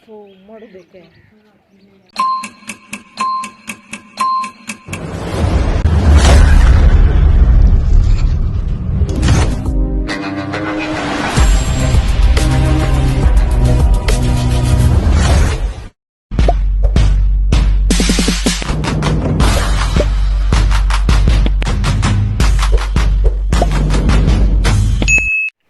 So ಮಾಡೋದಕ್ಕೆ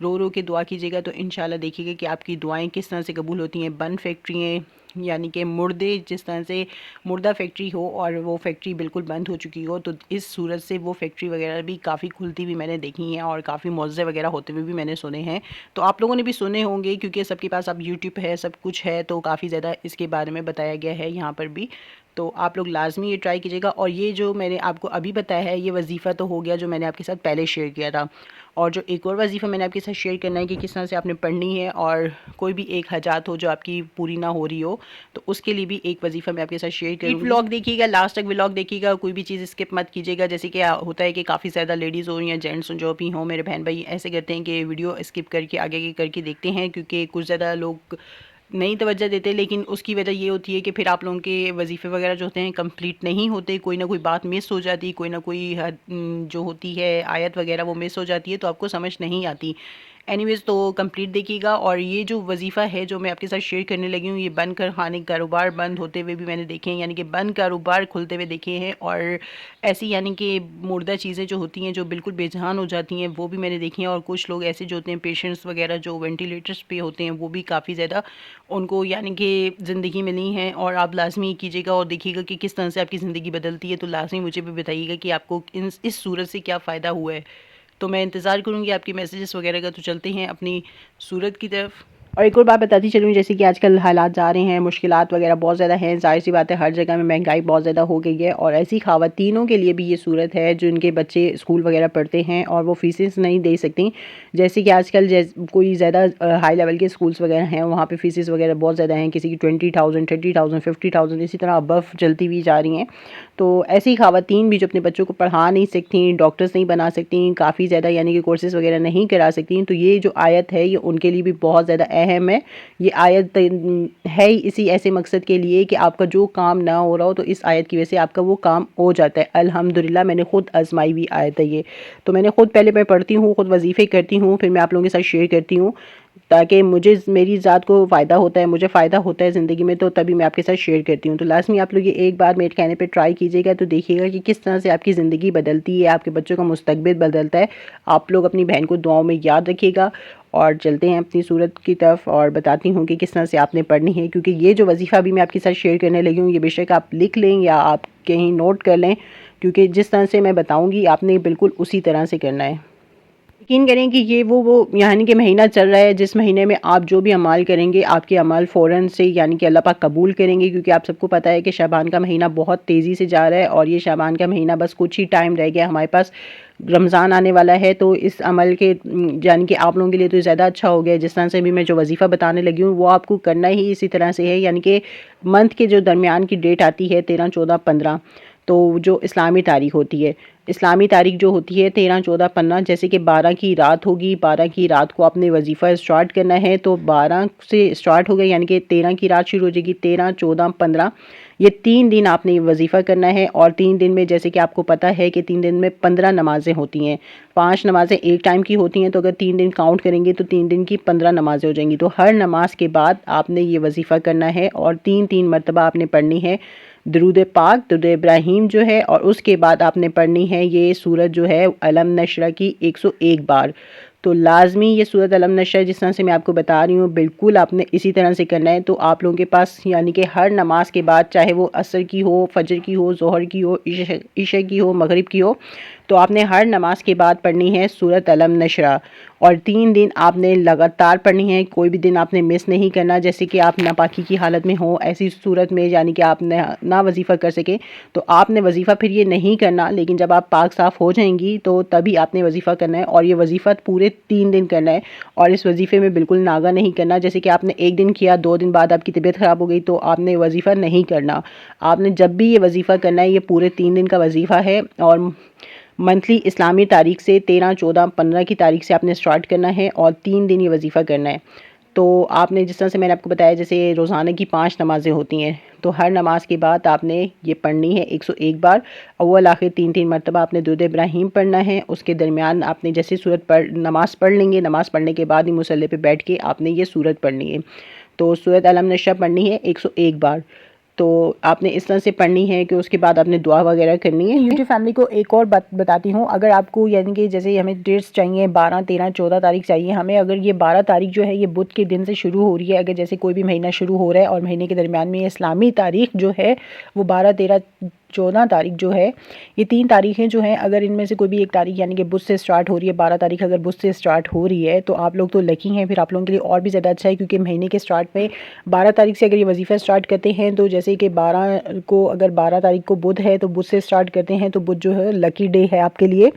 رو رو کے دعا کیجیے گا تو انشاءاللہ دیکھیے گا کہ آپ کی دعائیں کس طرح سے قبول ہوتی ہیں۔ بند فیکٹریاں یعنی کہ مردے، جس طرح سے مردہ فیکٹری ہو اور وہ فیکٹری بالکل بند ہو چکی ہو، تو اس صورت سے وہ فیکٹری وغیرہ بھی کافی کھلتی ہوئی میں نے دیکھی ہیں اور کافی معاوضے وغیرہ ہوتے ہوئے بھی میں نے سنے ہیں۔ تو آپ لوگوں نے بھی سنے ہوں گے کیونکہ سب کے پاس اب یوٹیوب ہے، سب کچھ ہے، تو کافی زیادہ اس کے بارے میں بتایا گیا ہے یہاں پر بھی۔ تو آپ لوگ لازمی یہ ٹرائی کیجیے گا۔ اور یہ جو میں نے آپ کو ابھی بتایا ہے یہ وظیفہ تو ہو گیا جو میں نے آپ کے ساتھ پہلے شیئر کیا تھا، اور جو ایک اور وظیفہ میں نے آپ کے ساتھ شیئر کرنا ہے کہ کس طرح سے آپ نے پڑھنی ہے، اور کوئی بھی ایک حاجات ہو جو آپ کی پوری نہ ہو رہی ہو تو اس کے لیے بھی ایک وظیفہ میں آپ کے ساتھ شیئر کروں گی۔ ولاگ دیکھیے گا، لاسٹ تک ولاگ دیکھیے گا، کوئی بھی چیز اسکپ مت کیجیے گا۔ جیسے کہ ہوتا ہے کہ کافی زیادہ لیڈیز ہو یا جینٹس جو بھی ہوں، میرے بہن بھائی ایسے کرتے ہیں کہ ویڈیو اسکپ کر کے آگے کر کے دیکھتے ہیں، کیونکہ کچھ زیادہ لوگ نہیں توجہ دیتے، لیکن اس کی وجہ یہ ہوتی ہے کہ پھر آپ لوگوں کے وظیفے وغیرہ جو ہوتے ہیں کمپلیٹ نہیں ہوتے، کوئی نہ کوئی بات مس ہو جاتی، کوئی نہ کوئی جو ہوتی ہے آیت وغیرہ وہ مس ہو جاتی ہے، تو آپ کو سمجھ نہیں آتی۔ اینی ویز تو کمپلیٹ دیکھیے گا۔ اور یہ جو وظیفہ ہے جو میں آپ کے ساتھ شیئر کرنے لگی ہوں، یہ بند کھانے کاروبار بند ہوتے ہوئے بھی میں نے دیکھے ہیں، یعنی کہ بند کاروبار کھلتے ہوئے دیکھے ہیں، اور ایسی یعنی کہ مردہ چیزیں جو ہوتی ہیں جو بالکل بے جان ہو جاتی ہیں وہ بھی میں نے دیکھی ہیں۔ اور کچھ لوگ ایسے جو ہوتے ہیں پیشنٹس وغیرہ جو وینٹیلیٹرز پہ ہوتے ہیں وہ بھی کافی زیادہ ان کو یعنی کہ زندگی ملی ہیں۔ اور آپ لازمی کیجیے گا اور دیکھیے گا کہ کس طرح سے آپ کی زندگی بدلتی ہے، تو لازمی مجھے بھی بتائیے گا کہ آپ کو اس صورت سے کیا فائدہ ہوا ہے۔ تو میں انتظار کروں گی آپ کی میسیجز وغیرہ کا۔ تو چلتے ہیں اپنی صورت کی طرف۔ اور ایک اور بات بتاتی چلوں، جیسے کہ آج کل حالات جا رہے ہیں، مشکلات وغیرہ بہت زیادہ ہیں، ظاہر سی بات ہے ہر جگہ میں مہنگائی بہت زیادہ ہو گئی ہے، اور ایسی خواتینوں کے لیے بھی یہ صورت ہے جن کے بچے اسکول وغیرہ پڑھتے ہیں اور وہ فیسز نہیں دے سکتی۔ جیسے کہ آج کل کوئی زیادہ ہائی لیول کے اسکولس وغیرہ ہیں، وہاں پہ فیسز وغیرہ بہت زیادہ ہیں، کسی کی 20,000 30,000 50,000 اسی طرح ابف چلتی ہوئی جا رہی ہیں۔ تو ایسی خواتین بھی جو اپنے بچوں کو پڑھا نہیں سکتی، ڈاکٹرز نہیں بنا سکتی، کافی زیادہ یعنی کہ کورسز وغیرہ نہیں کرا سکتی، تو یہ جو آیت ہے یہ ان کے لیے بھی بہت زیادہ اہم ہے۔ یہ آیت ہے اسی ایسے مقصد کے لیے کہ آپ کا جو کام نہ ہو رہا ہو تو اس آیت کی وجہ سے آپ کا وہ کام ہو جاتا ہے۔ الحمدللہ میں نے خود آزمائی ہوئی آیت ہے یہ، تو میں نے خود پہلے میں پڑھتی ہوں، خود وظیفے کرتی ہوں، پھر میں آپ لوگوں کے ساتھ شیئر کرتی ہوں تاکہ میری ذات کو فائدہ ہوتا ہے، مجھے فائدہ ہوتا ہے زندگی میں، تو تبھی میں آپ کے ساتھ شیئر کرتی ہوں۔ تو لازمی آپ لوگ یہ ایک بار میرے کہنے پہ ٹرائی کیجیے گا تو دیکھیے گا کہ کس طرح سے آپ کی زندگی بدلتی ہے، آپ کے بچوں کا مستقبل بدلتا ہے۔ آپ لوگ اپنی بہن کو دعاؤں میں یاد رکھیے گا۔ اور چلتے ہیں اپنی صورت کی طرف اور بتاتی ہوں کہ کس طرح سے آپ نے پڑھنی ہے، کیونکہ یہ جو وظیفہ بھی میں آپ کے ساتھ شیئر کرنے لگی ہوں یہ بے شک آپ لکھ لیں یا آپ کہیں نوٹ کر لیں، کیونکہ جس طرح سے میں بتاؤں گی آپ نے بالکل اسی طرح سے کرنا ہے۔ یقین کریں کہ یہ وہ یعنی کہ مہینہ چل رہا ہے جس مہینے میں آپ جو بھی اعمال کریں گے آپ کے اعمال فوراً سے یعنی کہ اللہ پاک قبول کریں گے، کیونکہ آپ سب کو پتہ ہے کہ شعبان کا مہینہ بہت تیزی سے جا رہا ہے، اور یہ شعبان کا مہینہ بس کچھ ہی ٹائم رہ گیا ہمارے پاس، رمضان آنے والا ہے۔ تو اس عمل کے یعنی کہ آپ لوگوں کے لیے تو زیادہ اچھا ہو گیا، جس طرح سے بھی میں جو وظیفہ بتانے لگی ہوں وہ آپ کو کرنا ہی اسی طرح سے ہے، یعنی کہ منتھ کے جو درمیان کی ڈیٹ آتی ہے 13 14 15، تو جو اسلامی تاریخ ہوتی ہے، اسلامی تاریخ جو ہوتی ہے 13 14 15، جیسے کہ 12 کی رات ہوگی، 12 کی رات کو آپ نے وظیفہ اسٹارٹ کرنا ہے، تو 12 سے اسٹارٹ ہو گیا یعنی کہ 13 کی رات شروع ہو جائے گی، 13 14 15، یہ 3 دن آپ نے وظیفہ کرنا ہے۔ اور 3 دن میں جیسے کہ آپ کو پتہ ہے کہ 3 دن میں 15 نمازیں ہوتی ہیں، 5 نمازیں ایک ٹائم کی ہوتی ہیں، تو اگر 3 دن کاؤنٹ کریں گے تو 3 دن کی 15 نمازیں ہو جائیں گی۔ تو ہر نماز کے بعد آپ نے یہ وظیفہ کرنا ہے، اور 3 مرتبہ آپ نے پڑھنی ہے درود پاک، درود ابراہیم جو ہے، اور اس کے بعد آپ نے پڑھنی ہے یہ سورت جو ہے علم نشرہ کی 101 بار۔ تو لازمی یہ سورت علم نشرہ جس طرح سے میں آپ کو بتا رہی ہوں بالکل آپ نے اسی طرح سے کرنا ہے۔ تو آپ لوگوں کے پاس یعنی کہ ہر نماز کے بعد چاہے وہ عصر کی ہو، فجر کی ہو، ظہر کی ہو، عشاء کی ہو، مغرب کی ہو، تو آپ نے ہر نماز کے بعد پڑھنی ہے سورت علم نشرہ، اور 3 دن آپ نے لگاتار پڑھنی ہے، کوئی بھی دن آپ نے مس نہیں کرنا۔ جیسے کہ آپ ناپاکی کی حالت میں ہوں، ایسی صورت میں یعنی کہ آپ نہ وظیفہ کر سکیں تو آپ نے وظیفہ پھر یہ نہیں کرنا، لیکن جب آپ پاک صاف ہو جائیں گی تو تبھی آپ نے وظیفہ کرنا ہے، اور یہ وظیفہ پورے 3 دن کرنا ہے، اور اس وظیفے میں بالکل ناغہ نہیں کرنا۔ جیسے کہ آپ نے ایک دن کیا، 2 دن بعد آپ کی طبیعت خراب ہو گئی تو آپ نے وظیفہ نہیں کرنا، آپ نے جب بھی یہ وظیفہ کرنا ہے یہ پورے 3 دن کا وظیفہ ہے، اور منتھلی اسلامی تاریخ سے 13 14 15 کی تاریخ سے آپ نے سٹارٹ کرنا ہے، اور 3 دن یہ وظیفہ کرنا ہے۔ تو آپ نے جس طرح سے میں نے آپ کو بتایا جیسے روزانہ کی 5 نمازیں ہوتی ہیں، تو ہر نماز کے بعد آپ نے یہ پڑھنی ہے 101 بار، اول آخر 3 مرتبہ آپ نے درود ابراہیم پڑھنا ہے، اس کے درمیان آپ نے جیسے نماز پڑھ لیں گے، نماز پڑھنے کے بعد ہی مصلی پہ بیٹھ کے آپ نے یہ سورت پڑھنی ہے۔ تو سورت علم نشرہ پڑھنی ہے 101 بار۔ تو آپ نے اس طرح سے پڑھنی ہے کہ اس کے بعد آپ نے دعا وغیرہ کرنی ہے۔ یوٹیوب فیملی کو ایک اور بات بتاتی ہوں، اگر آپ کو یعنی کہ جیسے ہمیں ڈیٹس چاہیے 12 13 14 تاریخ چاہیے ہمیں، اگر یہ 12 تاریخ جو ہے یہ بدھ کے دن سے شروع ہو رہی ہے، اگر جیسے کوئی بھی مہینہ شروع ہو رہا ہے اور مہینے کے درمیان میں اسلامی تاریخ جو ہے وہ 12 13 14 تاریخ جو ہے، یہ 3 تاریخیں جو ہیں، اگر ان میں سے کوئی بھی ایک تاریخ یعنی کہ بدھ سے سٹارٹ ہو رہی ہے، 12 تاریخ اگر بدھ سے سٹارٹ ہو رہی ہے تو آپ لوگ تو لکی ہیں، پھر آپ لوگوں کے لیے اور بھی زیادہ اچھا ہے، کیونکہ مہینے کے سٹارٹ میں 12 تاریخ سے اگر یہ وظیفہ سٹارٹ کرتے ہیں تو جیسے کہ 12 کو اگر 12 تاریخ کو بدھ ہے تو بدھ سے سٹارٹ کرتے ہیں تو بدھ جو ہے لکی ڈے ہے آپ کے لیے۔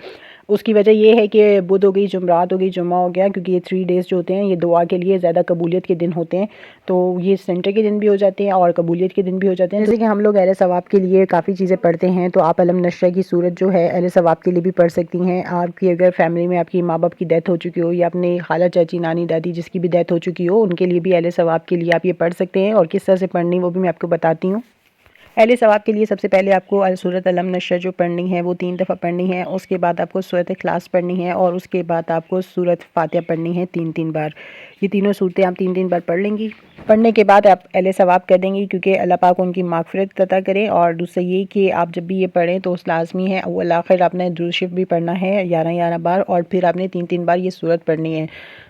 اس کی وجہ یہ ہے کہ بدھ ہو گئی، جمعرات ہو گئی، جمعہ ہو گیا، کیونکہ یہ 3 ڈیز جو ہوتے ہیں یہ دعا کے لیے زیادہ قبولیت کے دن ہوتے ہیں، تو یہ سینٹر کے دن بھی ہو جاتے ہیں اور قبولیت کے دن بھی ہو جاتے ہیں۔ جیسے کہ ہم لوگ اہل ثواب کے لیے کافی چیزیں پڑھتے ہیں، تو آپ علم نشرہ کی صورت جو ہے اہل ثواب کے لیے بھی پڑھ سکتی ہیں۔ آپ کی اگر فیملی میں آپ کی ماں باپ کی ڈیتھ ہو چکی ہو یا اپنے خالہ چاچی نانی دادی جس کی بھی ڈیتھ ہو چکی ہو، ان کے لیے بھی اہل ثواب کے لیے آپ یہ پڑھ سکتے ہیں، اور کس طرح سے پڑھنی وہ بھی میں آپ کو بتاتی ہوں۔ اہل ثواب کے لیے سب سے پہلے آپ کو سورۃ علم نشرہ جو پڑھنی ہے وہ 3 دفعہ پڑھنی ہے، اس کے بعد آپ کو سورۃ اخلاص پڑھنی ہے، اور اس کے بعد آپ کو سورۃ فاتحہ پڑھنی ہے 3 بار۔ یہ تینوں صورتیں آپ 3 بار پڑھ لیں گی۔ پڑھنے کے بعد آپ اہل ثواب کر دیں گی، کیونکہ اللہ پاک ان کی مغفرت عطا کرے۔ اور دوسرا یہ کہ آپ جب بھی یہ پڑھیں تو اس لازمی ہے اول آخر آپ نے درود شریف بھی پڑھنا ہے 11 بار، اور پھر آپ نے 3 بار یہ سورت پڑھنی ہے۔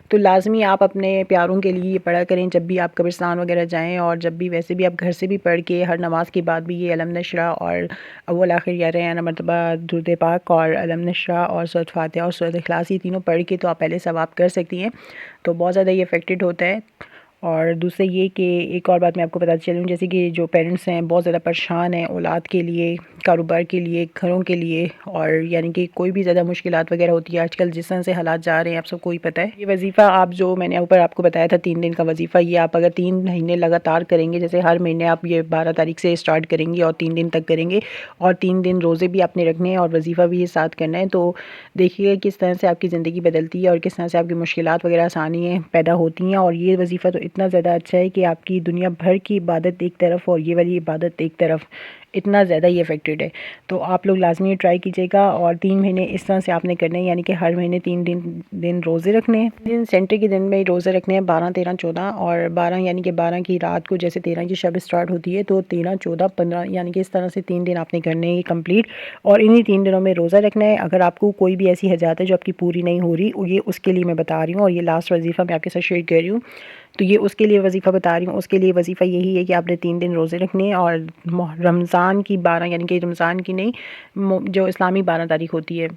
تو لازمی آپ اپنے پیاروں کے لیے یہ پڑھا کریں جب بھی آپ قبرستان وغیرہ جائیں، اور جب بھی ویسے بھی آپ گھر سے بھی پڑھ کے ہر نماز کے بعد بھی یہ علم نشرہ اور اول آخر 11 مرتبہ درود پاک اور علم نشرہ اور سورۃ فاتحہ اور سورۃ اخلاص یہ تینوں پڑھ کے تو آپ پہلے ثواب کر سکتی ہیں، تو بہت زیادہ یہ افیکٹڈ ہوتا ہے۔ اور دوسرا یہ کہ ایک اور بات میں آپ کو بتاتی چلوں، جیسے کہ جو پیرنٹس ہیں بہت زیادہ پریشان ہیں اولاد کے لیے، کاروبار کے لیے، گھروں کے لیے، اور یعنی کہ کوئی بھی زیادہ مشکلات وغیرہ ہوتی ہے آج کل جس طرح سے حالات جا رہے ہیں آپ سب کو ہی پتہ ہے۔ یہ وظیفہ آپ جو میں نے اوپر آپ کو بتایا تھا 3 دن کا وظیفہ، یہ آپ اگر 3 مہینے لگاتار کریں گے، جیسے ہر مہینے آپ یہ 12 تاریخ سے اسٹارٹ کریں گے اور 3 دن تک کریں گے، اور 3 دن روزے بھی آپ نے رکھنے ہیں اور وظیفہ بھی یہ ساتھ کرنا ہے، تو دیکھیے گا کس طرح سے آپ کی زندگی بدلتی ہے اور کس طرح سے آپ کی مشکلات وغیرہ آسانیاں پیدا ہوتی ہیں۔ اور یہ وظیفہ تو اتنا زیادہ اچھا ہے کہ آپ کی دنیا بھر کی عبادت ایک طرف اور یہ والی عبادت ایک طرف، اتنا زیادہ یہ افیکٹڈ ہے، تو آپ لوگ لازمی ٹرائی کیجیے گا۔ اور 3 مہینے اس طرح سے آپ نے کرنے ہیں، یعنی کہ ہر مہینے 3 دن روزے رکھنے ہیں، سینٹر کے دن میں روزے رکھنے ہیں 12 13 14، اور 12 یعنی کہ 12 کی رات کو جیسے 13 کی شب اسٹارٹ ہوتی ہے تو 13 14 15 یعنی کہ اس طرح سے 3 دن آپ نے کرنے ہیں کمپلیٹ، اور انہی 3 دنوں میں روزہ رکھنا ہے۔ اگر آپ کو کوئی بھی ایسی حاجات ہے جو آپ کی پوری نہیں ہو رہی، یہ اس کے لیے میں بتا رہی ہوں، اور یہ لاسٹ وظیفہ میں آپ کے ساتھ شیئر کر رہی ہوں، تو یہ اس کے لیے وظیفہ بتا رہی ہوں۔ اس کے لیے وظیفہ یہی ہے کہ آپ نے 3 دن روزے رکھنے ہیں، اور رمضان کی 12 یعنی کہ رمضان کی نہیں، جو اسلامی 12 تاریخ ہوتی ہے،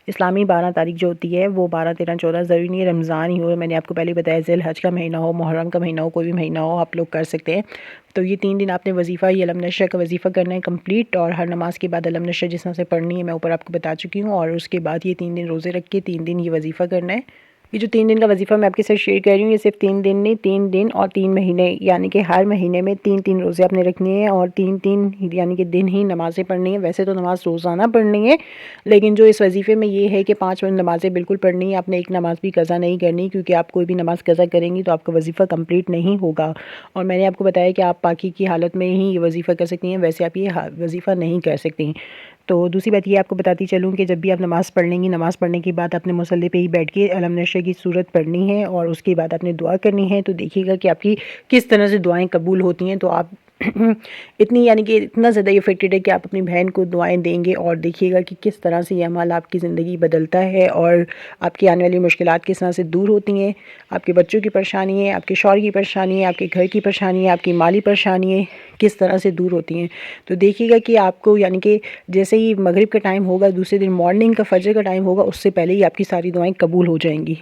اسلامی 12 تاریخ جو ہوتی ہے وہ 12 13 14 ضروری نہیں ہے رمضان ہی ہو، میں نے آپ کو پہلے بتایا ذی الحج کا مہینہ ہو، محرم کا مہینہ ہو، کوئی بھی مہینہ ہو آپ لوگ کر سکتے ہیں۔ تو یہ 3 دن آپ نے وظیفہ یہ علم نشرہ کا وظیفہ کرنا ہے کمپلیٹ، اور ہر نماز کے بعد علم نشرہ جس طرح سے پڑھنی ہے میں اوپر آپ کو بتا چکی ہوں، اور اس کے بعد یہ 3 دن روزے رکھ کے 3 دن یہ وظیفہ کرنا ہے۔ یہ جو 3 دن کا وظیفہ میں آپ کے ساتھ شیئر کر رہی ہوں، یہ صرف 3 دن نہیں، 3 دن اور 3 مہینے، یعنی کہ ہر مہینے میں 3 روزے آپ نے رکھنے ہیں، اور 3 یعنی کہ دن ہی نمازیں پڑھنی ہیں۔ ویسے تو نماز روزانہ پڑھنی ہے، لیکن جو اس وظیفے میں یہ ہے کہ 5 نمازیں بالکل پڑھنی ہیں، آپ نے ایک نماز بھی قضا نہیں کرنی، کیونکہ آپ کوئی بھی نماز قضا کریں گی تو آپ کا وظیفہ کمپلیٹ نہیں ہوگا۔ اور میں نے آپ کو بتایا کہ آپ پاکی کی حالت میں ہی یہ وظیفہ کر سکتی ہیں، ویسے آپ یہ وظیفہ نہیں کر سکتی۔ تو دوسری بات یہ آپ کو بتاتی چلوں کہ جب بھی آپ نماز پڑھ لیں گی، نماز پڑھنے کے بعد آپ نے مصلی پہ ہی بیٹھ کے علم نشرہ کی صورت پڑھنی ہے، اور اس کے بعد آپ نے دعا کرنی ہے، تو دیکھیے گا کہ آپ کی کس طرح سے دعائیں قبول ہوتی ہیں۔ تو آپ اتنی یعنی کہ اتنا زیادہ افیکٹڈ ہے کہ آپ اپنی بہن کو دعائیں دیں گے، اور دیکھیے گا کہ کس طرح سے یہ عمل آپ کی زندگی بدلتا ہے، اور آپ کی آنے والی مشکلات کس طرح سے دور ہوتی ہیں، آپ کے بچوں کی پریشانی ہے، آپ کے شوہر کی پریشانی ہے، آپ کے گھر کی پریشانی ہے، آپ کی مالی پریشانی ہے، کس طرح سے دور ہوتی ہیں۔ تو دیکھیے گا کہ آپ کو یعنی کہ جیسے ہی مغرب کا ٹائم ہوگا، دوسرے دن مارننگ کا فجر کا ٹائم ہوگا، اس سے پہلے ہی آپ کی ساری دعائیں قبول ہو جائیں گی۔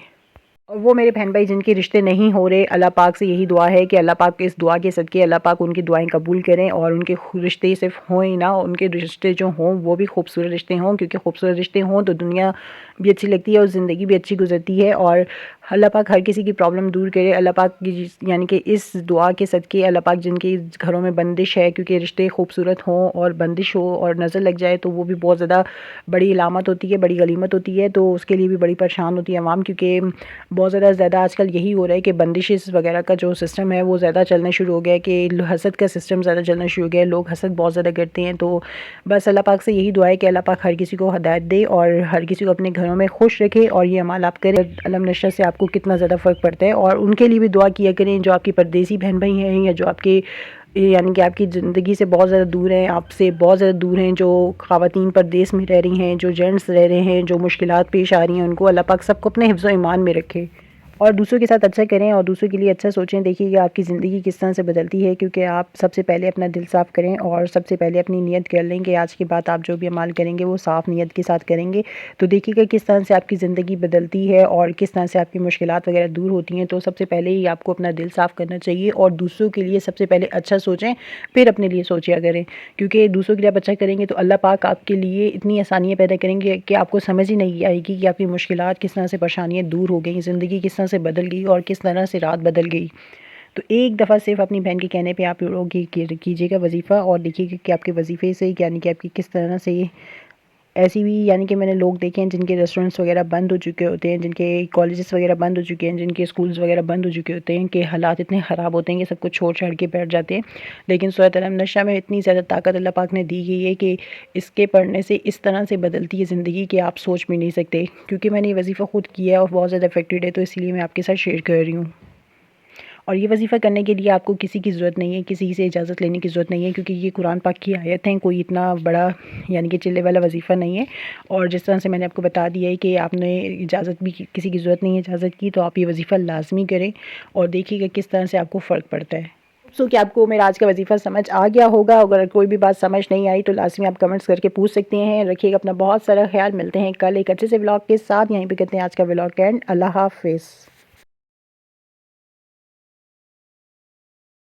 اور وہ میرے بہن بھائی جن کے رشتے نہیں ہو رہے، اللہ پاک سے یہی دعا ہے کہ اللہ پاک اس دعا کے صدقے اللہ پاک ان کی دعائیں قبول کریں، اور ان کے رشتے صرف ہوں ہی نہ، ان کے رشتے جو ہوں وہ بھی خوبصورت رشتے ہوں، کیونکہ خوبصورت رشتے ہوں تو دنیا بھی اچھی لگتی ہے اور زندگی بھی اچھی گزرتی ہے، اور اللہ پاک ہر کسی کی پرابلم دور کرے۔ اللہ پاک کی یعنی کہ اس دعا کے صدقے اللہ پاک جن کے گھروں میں بندش ہے، کیونکہ رشتے خوبصورت ہوں اور بندش ہو اور نظر لگ جائے تو وہ بھی بہت زیادہ بڑی علامت ہوتی ہے، بڑی غنیمت ہوتی ہے، تو اس کے لیے بھی بڑی پریشان ہوتی ہے عوام، کیونکہ بہت زیادہ آج کل یہی ہو رہا ہے کہ بندشز وغیرہ کا جو سسٹم ہے وہ زیادہ چلنا شروع ہو گیا ہے، کہ حسد کا سسٹم زیادہ چلنا شروع ہو گیا ہے، لوگ حسد بہت زیادہ کرتے ہیں۔ تو بس اللہ پاک سے یہی دعا ہے کہ اللہ پاک ہر کسی کو ہدایت دے اور ہر کسی کو اپنے گھروں میں خوش رکھے، اور یہ عمل آپ کریں، علم نشرہ سے آپ کو کتنا زیادہ فرق پڑتا ہے۔ اور ان کے لیے بھی دعا کیا کریں جو آپ کی پردیسی بہن بھائی ہیں، یا جو آپ کے یعنی کہ آپ کی زندگی سے بہت زیادہ دور ہیں، آپ سے بہت زیادہ دور ہیں، جو خواتین پردیس میں رہ رہی ہیں، جو جینٹس رہ رہے ہیں، جو مشکلات پیش آ رہی ہیں، ان کو اللہ پاک سب کو اپنے حفظ و ایمان میں رکھے اور دوسروں کے ساتھ اچھا کریں اور دوسروں کے لیے اچھا سوچیں۔ دیکھیے کہ آپ کی زندگی کس طرح سے بدلتی ہے، کیونکہ آپ سب سے پہلے اپنا دل صاف کریں اور سب سے پہلے اپنی نیت کر لیں کہ آج کے بعد آپ جو بھی عمل کریں گے وہ صاف نیت کے ساتھ کریں گے، تو دیکھیے گا کس طرح سے آپ کی زندگی بدلتی ہے اور کس طرح سے آپ کی مشکلات وغیرہ دور ہوتی ہیں۔ تو سب سے پہلے ہی آپ کو اپنا دل صاف کرنا چاہیے اور دوسروں کے لیے سب سے پہلے اچھا سوچیں، پھر اپنے لیے سوچیا کریں، کیونکہ دوسروں کے لیے آپ اچھا کریں گے تو اللہ پاک آپ کے لیے اتنی آسانیاں پیدا کریں گے کہ آپ کو سمجھ ہی نہیں آئے گی کہ آپ کی مشکلات کس طرح سے، پریشانیاں دور ہو گئیں، زندگی کس طرح سے بدل گئی اور کس طرح سے رات بدل گئی۔ تو ایک دفعہ صرف اپنی بہن کے کہنے پہ آپ لوگ کیجیے گا وظیفہ اور دیکھیے گا کہ آپ کے وظیفے سے یعنی کہ آپ کی کس طرح سے ایسی بھی، یعنی کہ میں نے لوگ دیکھے ہیں جن کے ریسٹورینٹس وغیرہ بند ہو چکے ہوتے ہیں، جن کے کالجز وغیرہ بند ہو چکے ہیں، جن کے اسکولز وغیرہ بند ہو چکے ہوتے ہیں کہ حالات اتنے خراب ہوتے ہیں کہ سب کچھ چھوڑ چھاڑ کے بیٹھ جاتے ہیں، لیکن سورۃ النشاء میں اتنی زیادہ طاقت اللہ پاک نے دی گئی ہے کہ اس کے پڑھنے سے اس طرح سے بدلتی ہے زندگی کہ آپ سوچ بھی نہیں سکتے، کیونکہ میں نے یہ وظیفہ خود کیا ہے اور بہت زیادہ افیکٹڈ ہے، تو اس لیے میں آپ کے ساتھ شیئر کر رہی ہوں۔ اور یہ وظیفہ کرنے کے لیے آپ کو کسی کی ضرورت نہیں ہے، کسی سے اجازت لینے کی ضرورت نہیں ہے، کیونکہ یہ قرآن پاک کی آیت ہیں، کوئی اتنا بڑا یعنی کہ چلے والا وظیفہ نہیں ہے، اور جس طرح سے میں نے آپ کو بتا دیا ہے کہ آپ نے اجازت بھی کسی کی ضرورت نہیں ہے اجازت کی، تو آپ یہ وظیفہ لازمی کریں اور دیکھیے گا کس طرح سے آپ کو فرق پڑتا ہے۔ سو کہ آپ کو میرا آج کا وظیفہ سمجھ آ گیا ہوگا، اگر کوئی بھی بات سمجھ نہیں آئی تو لازمی آپ کمنٹس کر کے پوچھ سکتے ہیں۔ رکھیے گا اپنا بہت سارا خیال، ملتے ہیں کل ایک اچھے سے ولاگ کے ساتھ، یہیں پہ کرتے ہیں آج کا ولاگ اینڈ۔ اللہ حافظ۔